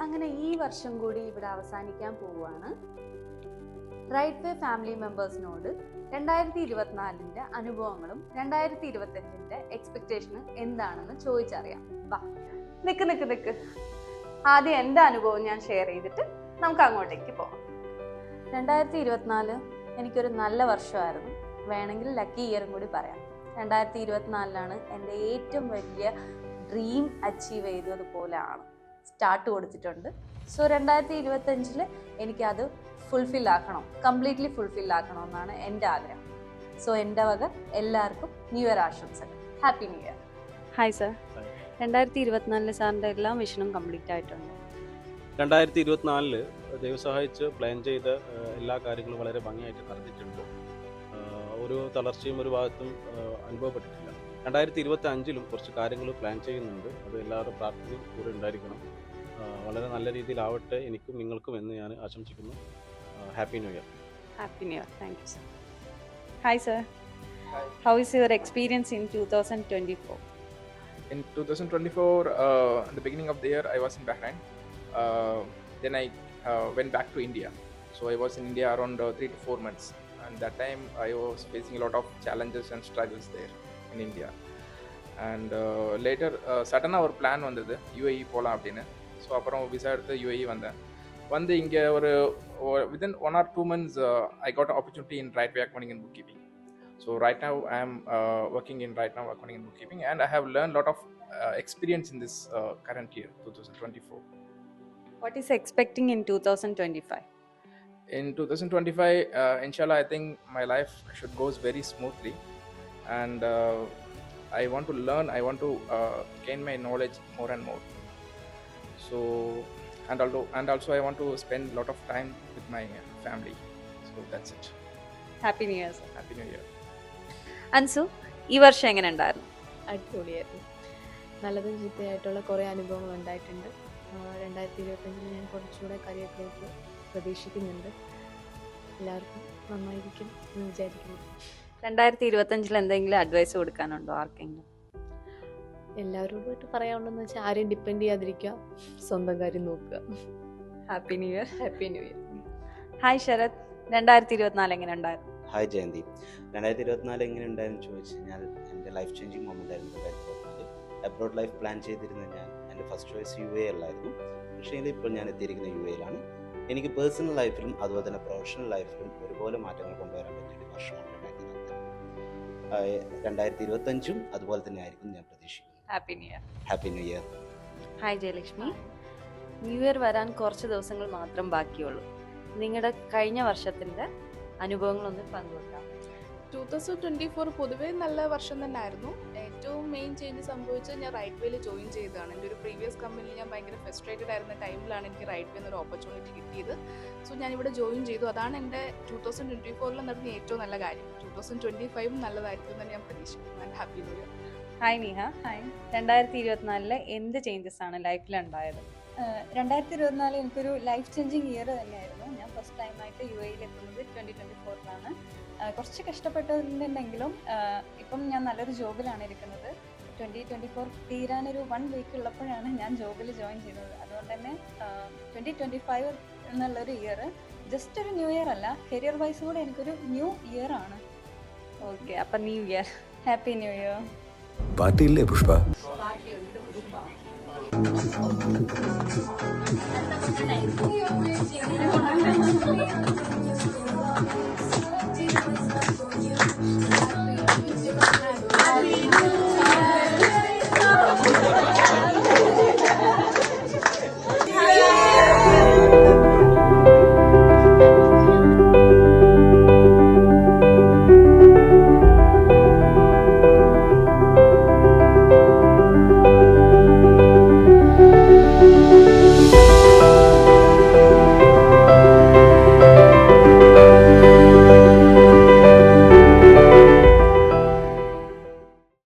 അങ്ങനെ ഈ വർഷം കൂടി ഇവിടെ അവസാനിക്കാൻ പോവുകയാണ്. റൈറ്റ് വേ ഫാമിലി മെമ്പേഴ്സിനോട് 2024 അനുഭവങ്ങളും 2025 എക്സ്പെക്ടേഷനും എന്താണെന്ന് ചോദിച്ചറിയാം. വാ, നിക്ക്. ആദ്യം എൻ്റെ അനുഭവം ഞാൻ ഷെയർ ചെയ്തിട്ട് നമുക്ക് അങ്ങോട്ടേക്ക് പോകാം. 2024 എനിക്കൊരു നല്ല വർഷമായിരുന്നു. വേണമെങ്കിൽ ലക്കി ഇയറും കൂടി പറയാം. 2024 എൻ്റെ ഏറ്റവും വലിയ ഡ്രീം അച്ചീവ് ചെയ്തതുപോലെയാണ്. സ്റ്റാർട്ട് കൊടുത്തിട്ടുണ്ട്. സോ 2025 എനിക്കത് കംപ്ലീറ്റ്ലി ഫുൾഫിൽ ആക്കണം എന്നാണ് എൻ്റെ ആഗ്രഹം. സോ എൻ്റെ വക എല്ലാവർക്കും ന്യൂ ഇയർ ആശംസകൾ. Happy new year. Hi sir, 2024 സാറിൻ്റെ എല്ലാ മിഷനും കംപ്ലീറ്റ് ആയിട്ടുണ്ട്. 2024 ദൈവം സഹായിച്ച് പ്ലാൻ ചെയ്ത എല്ലാ കാര്യങ്ങളും വളരെ ഭംഗിയായിട്ട് നടന്നിട്ടുണ്ട്. ഒരു തളർച്ചയും ഒരു ഭാഗത്തും അനുഭവപ്പെട്ടിട്ടില്ല. 2025 കുറച്ച് കാര്യങ്ങൾ പ്ലാൻ ചെയ്യുന്നുണ്ട്. അത് എല്ലാവരും പ്രാർത്ഥനയും കൂടെ ഉണ്ടായിരിക്കണം. വളരെ നല്ല രീതിയിലാവട്ടെ എനിക്കും നിങ്ങൾക്കും എന്ന് ഞാൻ ആശംസിക്കുന്നു. Happy new year. Happy new year. Thank you sir. Hi sir, how is your experience in 2024? In 2024, in the beginning of the year, I was in Bahrain. Then I went back to India. So I was in India around 3 to 4 months. And that time I was facing a lot of challenges and struggles there in India. And later, sudden our plan வந்தது UAE போகலாம் அப்படின்னு. So அப்புறம் visa எடுத்து UAE வந்து இங்கே ஒரு within 1 or 2 months I got an opportunity in right way accounting and bookkeeping. So right now I am working in right now accounting and bookkeeping, and I have learned a lot of experience in this current year 2024. What is expecting in 2025? In 2025, inshallah, I think my life should goes very smoothly, and I want to learn. I want to gain my knowledge more and more. So, and also I want to spend a lot of time with my family. So that's it. Happy New Year, sir. Happy New Year. Ansu, ഈ വർഷം എങ്ങനെ ഉണ്ടായിരുന്നു? അടിപൊളിയായിരുന്നു. നല്ലതും ചീത്തയായിട്ടുള്ള കുറേ അനുഭവങ്ങൾ ഉണ്ടായിട്ടുണ്ട്. 2025 ഞാൻ കുറച്ചുകൂടെ കരിയർ ഗ്രോത്ത് പ്രതീക്ഷിക്കുന്നുണ്ട്. എല്ലാവർക്കും നന്നായിരിക്കും എന്ന് വിചാരിക്കുന്നു. 2025 എന്തെങ്കിലും അഡ്വൈസ് കൊടുക്കാനുണ്ടോ ആർക്കെങ്കിലും? എല്ലാവരോടുമായിട്ട് പറയാനുള്ളതെന്ന് വെച്ചാൽ ആരെയും ഡിപ്പെൻഡ് ചെയ്യാതിരിക്കുക, സ്വന്തം കാര്യം നോക്കുക. Happy new year. Happy new year. Hi Sarath, 2024 എങ്ങനെ ഉണ്ടായിരുന്നു? ഹായ് ജയന്തി, 2024 എങ്ങനെ ഉണ്ടായിരുന്നു ചോദിച്ചു കഴിഞ്ഞാൽ എൻ്റെ ലൈഫ് ചേഞ്ചിങ് മൊമെൻ്റ് ആയിരുന്നു 2024. അബ്രോഡ് ലൈഫ് പ്ലാൻ ചെയ്തിരുന്ന ഞാൻ എൻ്റെ ഫസ്റ്റ് ചോയ്സ് UAE അല്ലായിരുന്നു. പക്ഷേ ഇപ്പോൾ ഞാൻ എത്തിയിരിക്കുന്ന UAEയിലാണ്. എനിക്ക് പേഴ്സണൽ ലൈഫിലും അതുപോലെ തന്നെ പ്രൊഫഷണൽ ലൈഫിലും ഒരുപോലെ മാറ്റങ്ങൾ കൊണ്ടുവരാൻ പറ്റിയ ഒരു വർഷമാണ് 2025 അതുപോലെ തന്നെ ആയിരിക്കും ഞാൻ പ്രതീക്ഷിക്കുന്നത്. Happy new year. Happy new year. Hi Jayalakshmi, new year വരാൻ കുറച്ച് ദിവസങ്ങൾ മാത്രം ബാക്കിയുള്ളൂ. നിങ്ങളുടെ കഴിഞ്ഞ വർഷത്തിൻ്റെ അനുഭവങ്ങളൊന്ന് പങ്കുവെക്കാം. 2024 പൊതുവേ നല്ല വർഷം തന്നെ ആയിരുന്നു. ഏറ്റവും മെയിൻ ചേഞ്ച് സംഭവിച്ചത് ഞാൻ റൈറ്റ് വേയിൽ ജോയിൻ ചെയ്തതാണ്. എൻ്റെ ഒരു പ്രീവിയസ് കമ്പനിയിൽ ഞാൻ ഭയങ്കര ഫ്രസ്ട്രേറ്റഡ് ആയിരുന്ന ടൈമിലാണ് എനിക്ക് റൈറ്റ് വേ എന്നൊരു ഓപ്പർച്യൂണിറ്റി കിട്ടിയത്. സോ ഞാനിവിടെ ജോയിൻ ചെയ്തു. അതാണ് എൻ്റെ 2024 നടന്ന ഏറ്റവും നല്ല കാര്യം. 2025 നല്ലതായിരിക്കും എന്ന് ഞാൻ പ്രതീക്ഷിക്കുന്നു. And happy new year. Hi Neeha. Hi, 2024 എന്ത് ചേഞ്ചസ് ആണ് ലൈഫിൽ ഉണ്ടായത്? 2024 എനിക്കൊരു ലൈഫ് ചേഞ്ചിങ് ഇയർ തന്നെയായിരുന്നു. ഞാൻ ഫസ്റ്റ് ടൈമായിട്ട് UAEയിൽ എത്തുന്നത് 2024 കുറച്ച് കഷ്ടപ്പെട്ടിട്ടുണ്ടെങ്കിലും ഇപ്പം ഞാൻ നല്ലൊരു ജോബിലാണ് ഇരിക്കുന്നത്. 2024 തീരാനൊരു 1 വീക്ക് ഉള്ളപ്പോഴാണ് ഞാൻ ജോബിൽ ജോയിൻ ചെയ്തത്. അതുകൊണ്ട് തന്നെ 2025 എന്നുള്ളൊരു ഇയർ ജസ്റ്റ് ഒരു ന്യൂ ഇയർ അല്ല, കരിയർ വൈസ് കൂടെ എനിക്കൊരു ന്യൂ ഇയർ ആണ്. ഓക്കെ, അപ്പം new year. Happy new year. പാർട്ടിയില്ലേ പുഷ്പ?